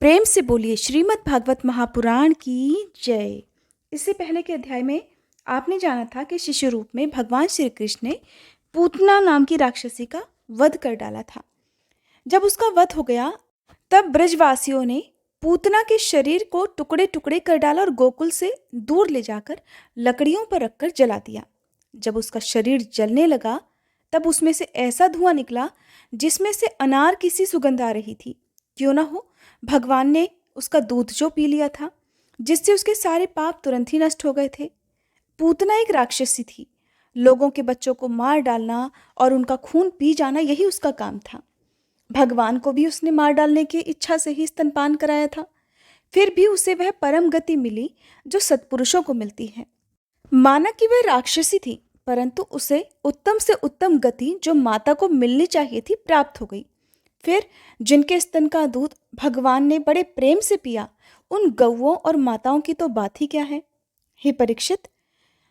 प्रेम से बोलिए श्रीमद् भागवत महापुराण की जय। इससे पहले के अध्याय में आपने जाना था कि शिशु रूप में भगवान श्री कृष्ण ने पूतना नाम की राक्षसी का वध कर डाला था। जब उसका वध हो गया तब ब्रजवासियों ने पूतना के शरीर को टुकड़े टुकड़े कर डाला और गोकुल से दूर ले जाकर लकड़ियों पर रखकर जला दिया। जब उसका शरीर जलने लगा तब उसमें से ऐसा धुआं निकला जिसमें से अनार की सी सुगंध आ रही थी। क्यों ना हो, भगवान ने उसका दूध जो पी लिया था, जिससे उसके सारे पाप तुरंत ही नष्ट हो गए थे। पूतना एक राक्षसी थी। लोगों के बच्चों को मार डालना और उनका खून पी जाना, यही उसका काम था। भगवान को भी उसने मार डालने की इच्छा से ही स्तनपान कराया था। फिर भी उसे वह परम गति मिली जो सत्पुरुषों को मिलती है। माना कि वह राक्षसी थी, परंतु उसे उत्तम से उत्तम गति जो माता को मिलनी चाहिए थी प्राप्त हो गई। फिर जिनके स्तन का दूध भगवान ने बड़े प्रेम से पिया, उन गौओं और माताओं की तो बात ही क्या है। हे परीक्षित,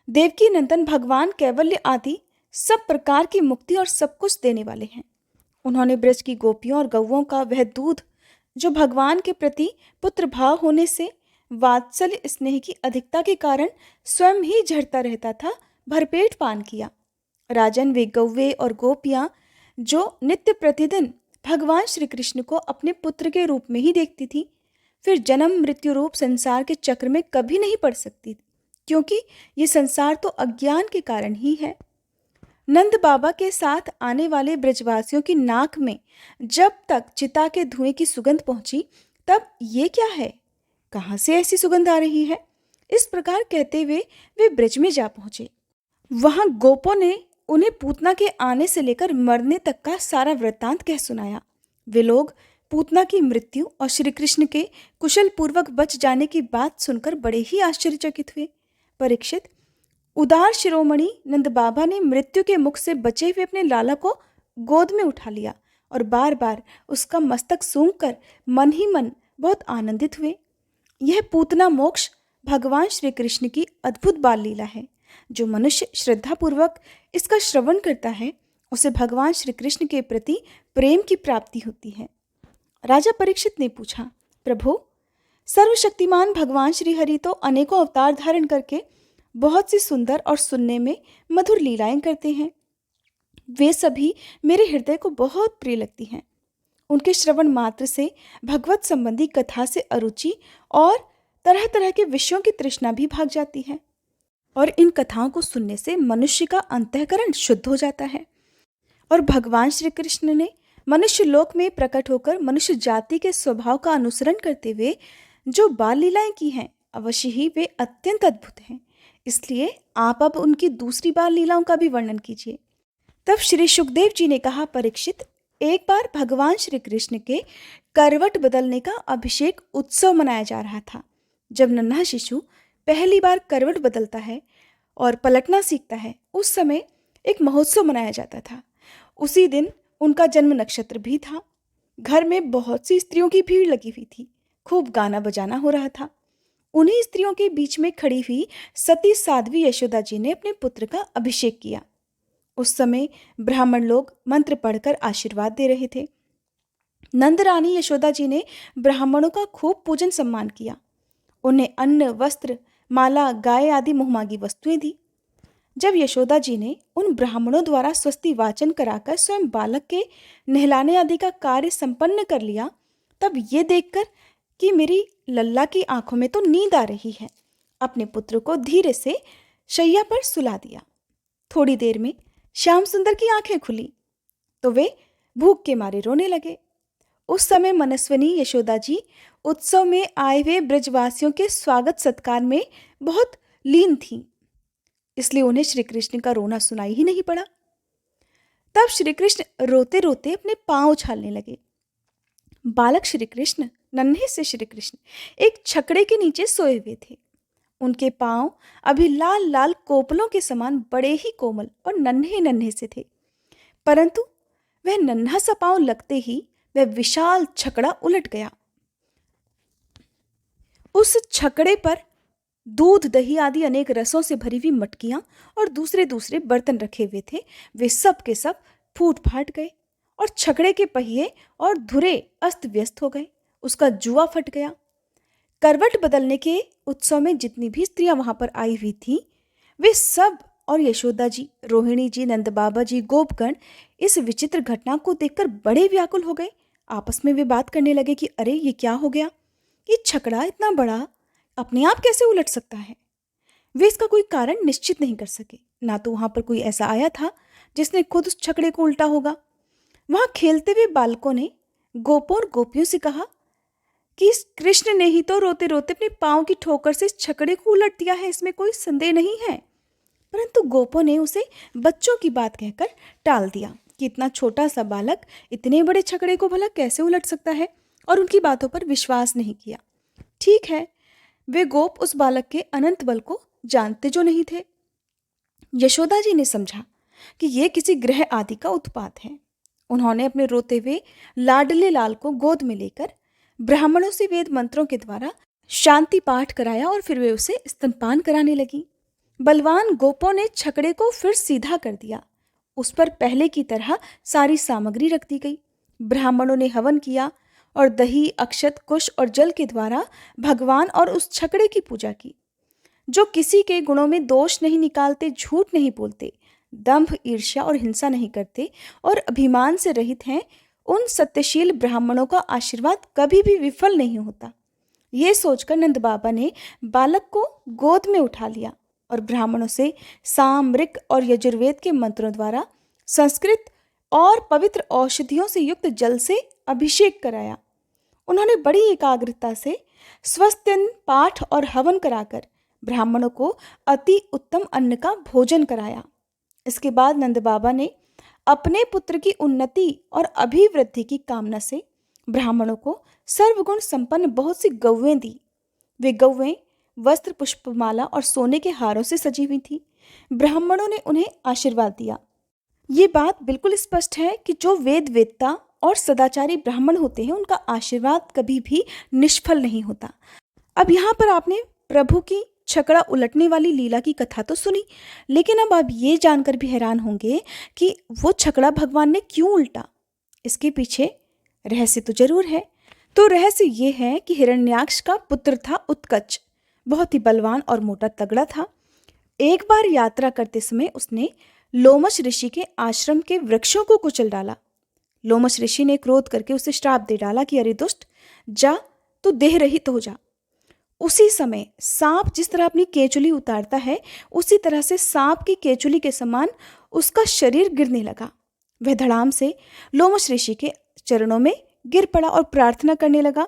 देवकी नंदन भगवान कैवल्य आदि सब प्रकार की मुक्ति और सब कुछ देने वाले हैं। उन्होंने ब्रज की गोपियों और गौओं का वह दूध जो भगवान के प्रति पुत्र भाव होने से वात्सल्य स्नेह की अधिकता के कारण स्वयं ही झड़ता रहता था, भरपेट पान किया। राजन, वे गौवे और गोपियां जो नित्य प्रतिदिन भगवान श्री कृष्ण को अपने पुत्र के रूप में ही देखती थी, फिर जन्म मृत्यु रूप संसार के चक्र में कभी नहीं पड़ सकती, क्योंकि ये संसार तो अज्ञान के कारण ही है। नंद बाबा के साथ आने वाले ब्रजवासियों की नाक में जब तक चिता के धुएं की सुगंध पहुंची, तब ये क्या है, कहाँ से ऐसी सुगंध आ रही है, इस प्रकार कहते हुए वे ब्रज में जा पहुंचे। वहां गोपों ने उन्हें पूतना के आने से लेकर मरने तक का सारा वृत्तांत कह सुनाया। वे लोग पूतना की मृत्यु और श्री कृष्ण के कुशल पूर्वक बच जाने की बात सुनकर बड़े ही आश्चर्यचकित हुए। परीक्षित, उदार शिरोमणि नंद बाबा ने मृत्यु के मुख से बचे हुए अपने लाला को गोद में उठा लिया और बार बार उसका मस्तक सूंघकर मन ही मन बहुत आनंदित हुए। यह पूतना मोक्ष भगवान श्री कृष्ण की अद्भुत बाल लीला है। जो मनुष्य श्रद्धापूर्वक इसका श्रवण करता है, उसे भगवान श्री कृष्ण के प्रति प्रेम की प्राप्ति होती है। राजा परीक्षित ने पूछा, प्रभु, सर्वशक्तिमान भगवान श्री हरि तो अनेकों अवतार धारण करके बहुत सी सुंदर और सुनने में मधुर लीलाएं करते हैं। वे सभी मेरे हृदय को बहुत प्रिय लगती हैं। उनके श्रवण मात्र से भगवत संबंधी कथा से अरुचि और तरह तरह के विषयों की तृष्णा भी भाग जाती है, और इन कथाओं को सुनने से मनुष्य का अंतःकरण शुद्ध हो जाता है। और भगवान श्री कृष्ण ने मनुष्य लोक में प्रकट होकर मनुष्य जाति के स्वभाव का अनुसरण करते हुए जो बाल लीलाएं की हैं, अवश्य ही वे अत्यंत अद्भुत हैं। इसलिए आप अब उनकी दूसरी बाल लीलाओं का भी वर्णन कीजिए। तब श्री सुखदेव जी ने कहा, परीक्षित, एक बार भगवान श्री कृष्ण के करवट बदलने का अभिषेक उत्सव मनाया जा रहा था। जब नन्हा शिशु पहली बार करवट बदलता है और पलटना सीखता है, उस समय एक महोत्सव मनाया जाता था। उसी दिन उनका जन्म नक्षत्र भी था। घर में बहुत सी स्त्रियों की भीड़ लगी हुई थी। खूब गाना बजाना हो रहा था। उन्हीं स्त्रियों के बीच में खड़ी हुई सती साध्वी यशोदा जी ने अपने पुत्र का अभिषेक किया। उस समय ब्राह्मण लोग मंत्र पढ़कर आशीर्वाद दे रहे थे। नंद रानी यशोदा जी ने ब्राह्मणों का खूब पूजन सम्मान किया। उन्हें अन्न, वस्त्र, माला, गाय आदि मुहमागी वस्तुएं दी। जब यशोदा जी ने उन ब्राह्मणों द्वारा स्वस्ति वाचन कराकर स्वयं बालक के नहलाने आदि का कार्य संपन्न कर लिया, तब ये देखकर कि मेरी लल्ला की आंखों में तो नींद आ रही है, अपने पुत्र को धीरे से शैया पर सुला दिया। थोड़ी देर में श्याम सुंदर की आंखें खुली तो वे भूख के मारे रोने लगे। उस समय मनस्विनी यशोदा जी उत्सव में आए हुए ब्रजवासियों के स्वागत सत्कार में बहुत लीन थीं, इसलिए उन्हें श्री कृष्ण का रोना सुनाई ही नहीं पड़ा। तब श्री कृष्ण रोते रोते अपने पांव उछालने लगे। बालक श्री कृष्ण, नन्हे से श्री कृष्ण, एक छकड़े के नीचे सोए हुए थे। उनके पांव अभी लाल लाल कोपलों के समान बड़े ही कोमल और नन्हे नन्हे से थे, परंतु वह नन्हा सा पांव लगते ही वह विशाल छकड़ा उलट गया। उस छकड़े पर दूध, दही आदि अनेक रसों से भरी हुई मटकियां और दूसरे दूसरे बर्तन रखे हुए थे। वे सब के सब फूट फाट गए और छकड़े के पहिए और धुरे अस्त व्यस्त हो गए। उसका जुआ फट गया। करवट बदलने के उत्सव में जितनी भी स्त्रियां वहां पर आई हुई थीं, वे सब और यशोदा जी, रोहिणी जी, नंद बाबा जी, गोपगण इस विचित्र घटना को देखकर बड़े व्याकुल हो गए। आपस में वे बात करने लगे कि अरे ये क्या हो गया, ये छकड़ा इतना बड़ा अपने आप कैसे उलट सकता है। वे इसका कोई कारण निश्चित नहीं कर सके। ना तो वहां पर कोई ऐसा आया था जिसने खुद उस छकड़े को उल्टा होगा। वहां खेलते हुए बालकों ने गोपों और गोपियों से कहा कि इस कृष्ण ने ही तो रोते रोते अपने पांव की ठोकर से इस छकड़े को उलट दिया है, इसमें कोई संदेह नहीं है। परंतु गोपों ने उसे बच्चों की बात कहकर टाल दिया कि इतना छोटा सा बालक इतने बड़े छकड़े को भला कैसे उलट सकता है, और उनकी बातों पर विश्वास नहीं किया। ठीक है, वे गोप उस बालक के अनंत बल को जानते जो नहीं थे। यशोदा जी ने समझा कि यह किसी ग्रह आदि का उत्पात है। उन्होंने अपने रोते हुए लाडले लाल को गोद में लेकर ब्राह्मणों से वेद मंत्रों के द्वारा शांति पाठ कराया और फिर वे उसे स्तनपान कराने लगी। बलवान गोपों ने छकड़े को फिर सीधा कर दिया। उस पर पहले की तरह सारी सामग्री रख दी गई। ब्राह्मणों ने हवन किया और दही, अक्षत, कुश और जल के द्वारा भगवान और उस छकड़े की पूजा की, जो किसी के गुणों में दोष नहीं निकालते, झूठ नहीं बोलते, दंभ, ईर्ष्या और हिंसा नहीं करते और अभिमान से रहित हैं। उन सत्यशील ब्राह्मणों का आशीर्वाद कभी भी विफल नहीं होता। ये सोचकर नंद बाबा ने बालक को गोद में उठा लिया और ब्राह्मणों से साम, ऋक और यजुर्वेद के मंत्रों द्वारा संस्कृत और पवित्र औषधियों से युक्त जल से अभिषेक कराया। उन्होंने बड़ी एकाग्रता से स्वस्तिन पाठ और हवन कराकर ब्राह्मणों को अति उत्तम अन्न का भोजन कराया। इसके बाद नंद बाबा ने अपने पुत्र की उन्नति और अभिवृद्धि की कामना से ब्राह्मणों को सर्वगुण संपन्न बहुत सी गौवें दी। वे गौवें वस्त्र, पुष्पमाला और सोने के हारों से सजी हुई थी। ब्राह्मणों ने उन्हें आशीर्वाद दिया। ये बात बिल्कुल स्पष्ट है कि जो वेद वेत्ता और सदाचारी ब्राह्मण होते हैं, उनका आशीर्वाद कभी भी निष्फल नहीं होता। अब यहाँ पर आपने प्रभु की छकड़ा उलटने वाली लीला की कथा तो सुनी, लेकिन अब आप ये जानकर भी हैरान होंगे कि वो छकड़ा भगवान ने क्यों उल्टा। इसके पीछे रहस्य तो जरूर है। तो रहस्य ये है कि हिरण्याक्ष का पुत्र था उत्कच, बहुत ही बलवान और मोटा तगड़ा था। एक बार यात्रा करते समय उसने लोमश ऋषि के आश्रम के वृक्षों को कुचल डाला। लोमश ऋषि ने क्रोध करके उसे श्राप दे डाला कि अरे दुष्ट, जा तू देह रहित हो जा। उसी समय सांप जिस तरह अपनी केचुली उतारता है, उसी तरह से सांप की केचुली के समान उसका शरीर गिरने लगा। वह धड़ाम से लोमश ऋषि के चरणों में गिर पड़ा और प्रार्थना करने लगा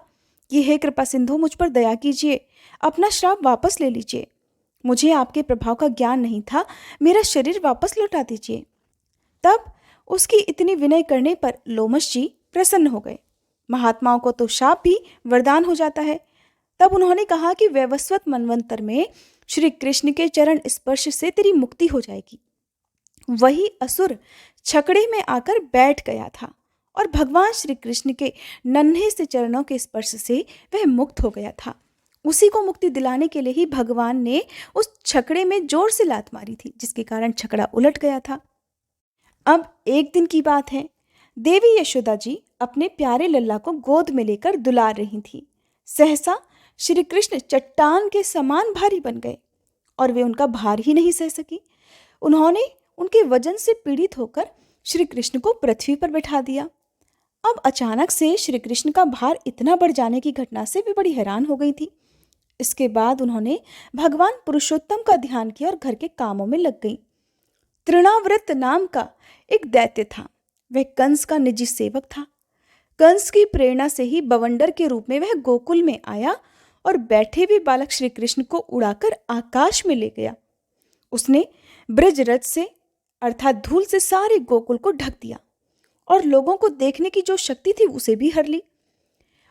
कि हे कृपा सिंधु, मुझ पर दया कीजिए, अपना श्राप वापस ले लीजिए। मुझे आपके प्रभाव का ज्ञान नहीं था, मेरा शरीर वापस लौटा दीजिए। तब उसकी इतनी विनय करने पर लोमश जी प्रसन्न हो गए। महात्माओं को तो शाप भी वरदान हो जाता है। तब उन्होंने कहा कि वैवस्वत मनवंतर में श्री कृष्ण के चरण स्पर्श से तेरी मुक्ति हो जाएगी। वही असुर छकड़े में आकर बैठ गया था और भगवान श्री कृष्ण के नन्हे से चरणों के स्पर्श से वह मुक्त हो गया था। उसी को मुक्ति दिलाने के लिए ही भगवान ने उस छकड़े में जोर से लात मारी थी, जिसके कारण छकड़ा उलट गया था। अब एक दिन की बात है, देवी यशोदा जी अपने प्यारे लल्ला को गोद में लेकर दुलार रही थी। सहसा श्री कृष्ण चट्टान के समान भारी बन गए और वे उनका भार ही नहीं सह सकी। उन्होंने उनके वजन से पीड़ित होकर श्री कृष्ण को पृथ्वी पर बैठा दिया। अब अचानक से श्री कृष्ण का भार इतना बढ़ जाने की घटना से वे बड़ी हैरान हो गई थी। इसके बाद उन्होंने भगवान पुरुषोत्तम का ध्यान किया और घर के कामों में लग गई। तृणाव्रत नाम का एक दैत्य था। वह कंस का निजी सेवक था। कंस की प्रेरणा से ही बवंडर के रूप में वह गोकुल में आया और बैठे हुए बालक श्री कृष्ण को उड़ाकर आकाश में ले गया। उसने ब्रज रथ से अर्थात धूल से सारे गोकुल को ढक दिया और लोगों को देखने की जो शक्ति थी उसे भी हर ली।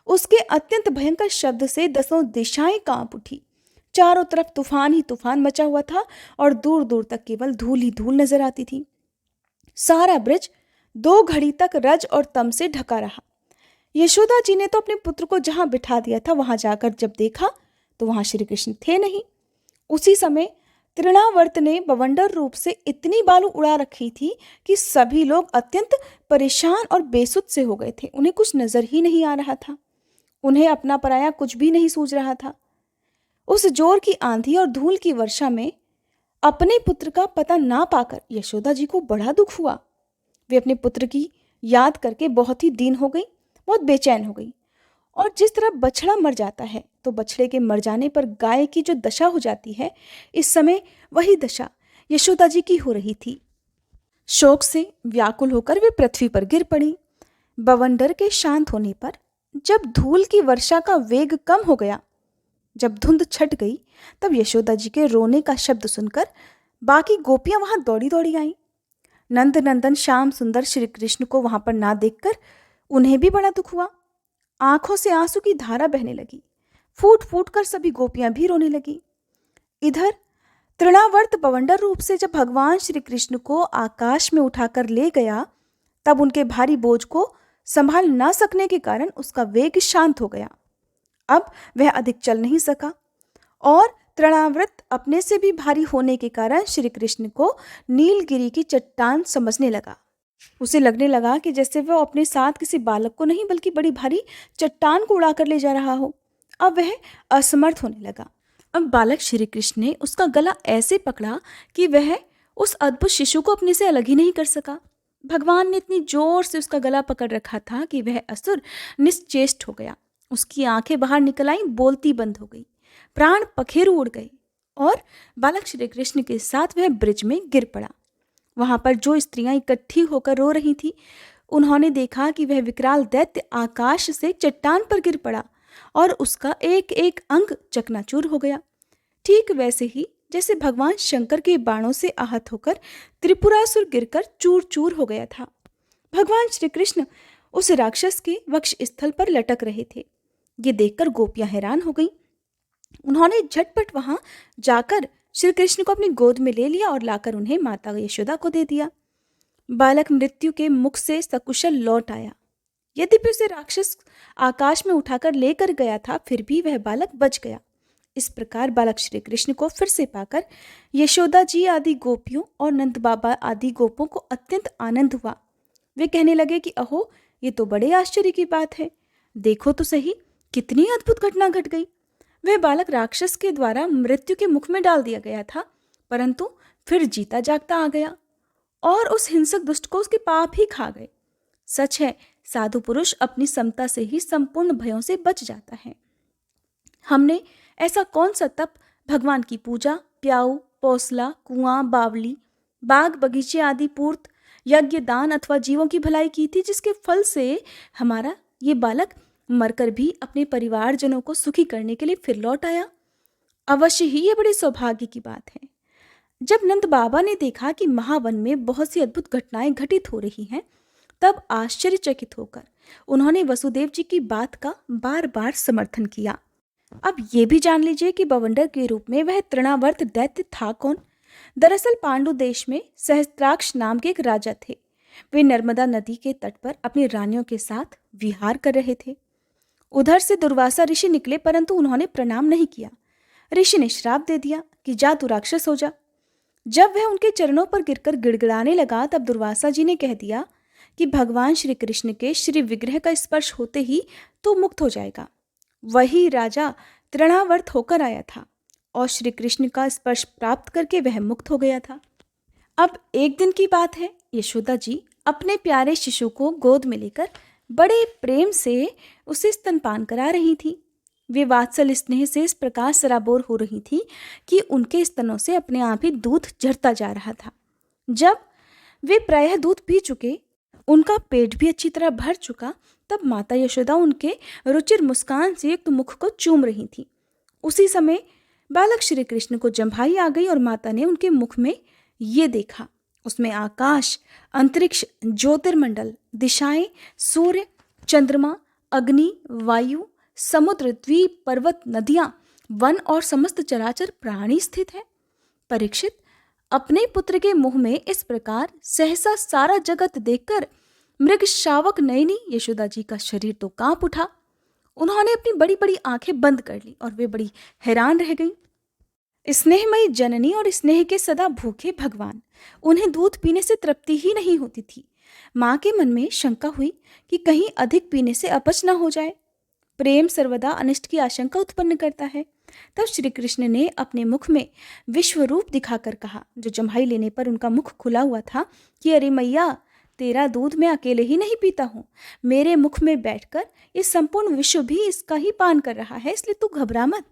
उसके अत्यंत भयंकर शब्द से 10 दिशाएं कांप उठी। चारों तरफ तूफान ही तूफान मचा हुआ था और दूर दूर तक केवल धूल ही धूल नजर आती थी। सारा ब्रज 2 घड़ी तक रज और तम से ढका रहा। यशोदा जी ने तो अपने पुत्र को जहां बिठा दिया था, वहां जाकर जब देखा तो वहां श्री कृष्ण थे नहीं। उसी समय तृणावर्त ने बवंडर रूप से इतनी बालू उड़ा रखी थी कि सभी लोग अत्यंत परेशान और बेसुध से हो गए थे। उन्हें कुछ नजर ही नहीं आ रहा था। उन्हें अपना पराया कुछ भी नहीं सूझ रहा था। उस जोर की आंधी और धूल की वर्षा में अपने पुत्र का पता ना पाकर यशोदा जी को बड़ा दुख हुआ। वे अपने पुत्र की याद करके बहुत ही दीन हो गई, बहुत बेचैन हो गई। और जिस तरह बछड़ा मर जाता है तो बछड़े के मर जाने पर गाय की जो दशा हो जाती है, इस समय वही दशा यशोदा जी की हो रही थी। शोक से व्याकुल होकर वे पृथ्वी पर गिर पड़ी। बवंडर के शांत होने पर जब धूल की वर्षा का वेग कम हो गया, जब धुंध छट गई, तब यशोदा जी के रोने का शब्द सुनकर बाकी गोपियां वहां दौड़ी दौड़ी आईं। नंद नंदन श्याम सुंदर श्री कृष्ण को वहां पर ना देखकर उन्हें भी बड़ा दुख हुआ। आंखों से आंसू की धारा बहने लगी। फूट फूट कर सभी गोपियां भी रोने लगी। इधर तृणावर्त बवंडर रूप से जब भगवान श्री कृष्ण को आकाश में उठाकर ले गया, तब उनके भारी बोझ को संभाल ना सकने के कारण उसका वेग शांत हो गया। अब वह अधिक चल नहीं सका और तृणावृत अपने से भी भारी होने के कारण श्री कृष्ण को नीलगिरी की चट्टान समझने लगा। उसे लगने लगा कि जैसे वह अपने साथ किसी बालक को नहीं बल्कि बड़ी भारी चट्टान को उड़ाकर ले जा रहा हो। अब वह असमर्थ होने लगा। अब बालक श्री कृष्ण ने उसका गला ऐसे पकड़ा कि वह उस अद्भुत शिशु को अपने से अलग ही नहीं कर सका। भगवान ने इतनी जोर से उसका गला पकड़ रखा था कि वह असुर निश्चेष्ट हो गया। उसकी आंखें बाहर निकल आईं, बोलती बंद हो गई, प्राण पखेरु उड़ गए और बालक श्री कृष्ण के साथ वह ब्रिज में गिर पड़ा। वहां पर जो स्त्रियां इकट्ठी होकर रो रही थी, उन्होंने देखा कि वह विकराल दैत्य आकाश से चट्टान पर गिर पड़ा और उसका एक एक अंग चकनाचूर हो गया। ठीक वैसे ही जैसे भगवान शंकर के बाणों से आहत होकर त्रिपुरासुर गिरकर चूर चूर हो गया था। भगवान श्री कृष्ण उस राक्षस के वक्ष स्थल पर लटक रहे थे। ये देखकर गोपियां हैरान हो गईं। उन्होंने झटपट वहां जाकर श्री कृष्ण को अपनी गोद में ले लिया और लाकर उन्हें माता यशोदा को दे दिया। बालक मृत्यु के मुख से सकुशल लौट आया। यद्यपि उसे राक्षस आकाश में उठाकर लेकर गया था, फिर भी वह बालक बच गया। इस प्रकार बालक श्री कृष्ण को फिर से पाकर यशोदा जी आदि गोपियों और नंद बाबा आदि गोपों को अत्यंत आनंद हुआ। वे कहने लगे कि अहो, ये तो बड़े आश्चर्य की बात है। देखो तो सही, कितनी अद्भुत घटना घट गई। वह बालक राक्षस के द्वारा मृत्यु के मुख में डाल दिया गया था, परंतु फिर जीता जागता आ गया और उस हिंसक दुष्ट को उसके पाप ही खा गए। सच है, साधु पुरुष अपनी समता से ही संपूर्ण भयों से बच जाता है। हमने ऐसा कौन सा तप, भगवान की पूजा, प्याऊ, पौसला, कुआं, बावली, बाग बगीचे आदि पूर्त, यज्ञ, दान अथवा जीवों की भलाई की थी, जिसके फल से हमारा ये बालक मरकर भी अपने परिवारजनों को सुखी करने के लिए फिर लौट आया। अवश्य ही ये बड़े सौभाग्य की बात है। जब नंद बाबा ने देखा कि महावन में बहुत सी अद्भुत घटनाएं घटित हो रही हैं, तब आश्चर्यचकित होकर उन्होंने वसुदेव जी की बात का बार बार समर्थन किया। अब ये भी जान लीजिए कि बवंडर के रूप में वह तृणावर्त दैत्य था कौन। दरअसल पांडु देश में सहस्त्राक्ष नाम के एक राजा थे। वे नर्मदा नदी के तट पर अपनी रानियों के साथ विहार कर रहे थे। उधर से दुर्वासा ऋषि निकले, परंतु उन्होंने प्रणाम नहीं किया। ऋषि ने श्राप दे दिया कि जा तू राक्षस हो जा। जब वह उनके चरणों पर गिरकर गिड़गिड़ाने लगा, तब दुर्वासा जी ने कह दिया कि भगवान श्री कृष्ण के श्री विग्रह का स्पर्श होते ही तो मुक्त हो जाएगा। वही राजा तृणावर्त होकर आया था और श्री कृष्ण का स्पर्श प्राप्त करके वह मुक्त हो गया था। अब एक दिन की बात है, यशोदा जी अपने प्यारे शिशु को गोद में लेकर बड़े प्रेम से उसे स्तनपान करा रही थी। वे वात्सल स्नेह से इस प्रकार सराबोर हो रही थी कि उनके स्तनों से अपने आप ही दूध झरता जा रहा था। जब वे प्रायः दूध पी चुके, उनका पेट भी अच्छी तरह भर चुका, तब माता यशोदा उनके रुचिर मुस्कान से युक्त मुख को चूम रही थी। उसी समय बालक श्री कृष्ण को जम्भाई आ गई और माता ने उनके मुख में ये देखा। उसमें आकाश, अंतरिक्ष, ज्योतिर्मंडल, दिशाएं, सूर्य, चंद्रमा, अग्नि, वायु, समुद्र, द्वीप, पर्वत, नदियां, वन और समस्त चराचर प्राणी स्थित है। परीक्षित, अपने पुत्र के मुंह में इस प्रकार सहसा सारा जगत देखकर मृग शावक नयनी यशोदा जी का शरीर तो कांप उठा। उन्होंने अपनी बड़ी बड़ी आंखें बंद कर ली और वे बड़ी हैरान रह गईं। स्नेहमयी जननी और स्नेह के सदा भूखे भगवान, उन्हें दूध पीने से तृप्ति ही नहीं होती थी। माँ के मन में शंका हुई कि कहीं अधिक पीने से अपच न हो जाए। प्रेम सर्वदा अनिष्ट की आशंका उत्पन्न करता है। तब श्री कृष्ण ने अपने मुख में विश्व रूप दिखाकर कहा, जो जम्हाई लेने पर उनका मुख खुला हुआ था, कि अरे मैया, तेरा दूध मैं अकेले ही नहीं पीता हूँ, मेरे मुख में बैठकर ये संपूर्ण विश्व भी इसका ही पान कर रहा है, इसलिए तू घबरा मत।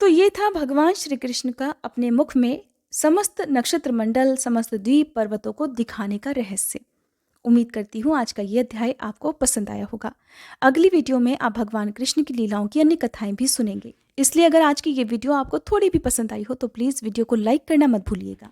तो ये था भगवान श्री कृष्ण का अपने मुख में समस्त नक्षत्र मंडल, समस्त द्वीप पर्वतों को दिखाने का रहस्य। उम्मीद करती हूँ आज का ये अध्याय आपको पसंद आया होगा। अगली वीडियो में आप भगवान कृष्ण की लीलाओं की अन्य कथाएं भी सुनेंगे। इसलिए अगर आज की ये वीडियो आपको थोड़ी भी पसंद आई हो तो प्लीज़ वीडियो को लाइक करना मत भूलिएगा।